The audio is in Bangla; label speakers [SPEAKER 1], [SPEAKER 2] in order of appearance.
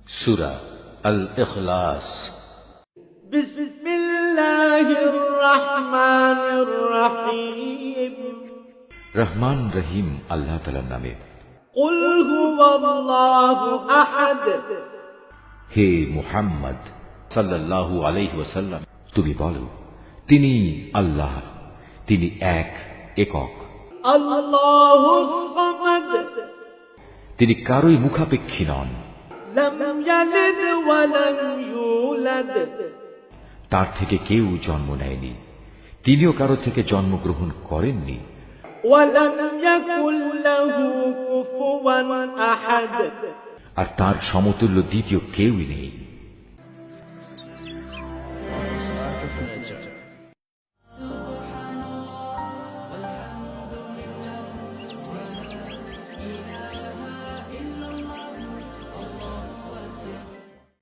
[SPEAKER 1] সূরা আল ইখলাস।
[SPEAKER 2] বিসমিল্লাহির রহমানির রহিম।
[SPEAKER 1] রহমান রহিম আল্লাহ তাআলার নামে।
[SPEAKER 2] কুল হুয়াল্লাহু আহাদ।
[SPEAKER 1] হে মুহাম্মদ সাল্লাল্লাহু আলাইহি ওয়াসাল্লাম, তুমি বলো, তিনি আল্লাহ, তিনি একক।
[SPEAKER 2] আল্লাহুস সামাদ।
[SPEAKER 1] তিনি কারোই মুখাপেক্ষী নন।
[SPEAKER 2] লাম ইয়ালিদ ওয়া লাম ইউলাদ।
[SPEAKER 1] তার থেকে কেউ জন্ম নেয়নি, তিনিও কারো থেকে জন্মগ্রহণ করেননি।
[SPEAKER 2] ওয়া লাম ইয়াকুল লাহু কুফুওয়ান আহাদ।
[SPEAKER 1] আর তার সমতুল্য দ্বিতীয় কেউই নেই।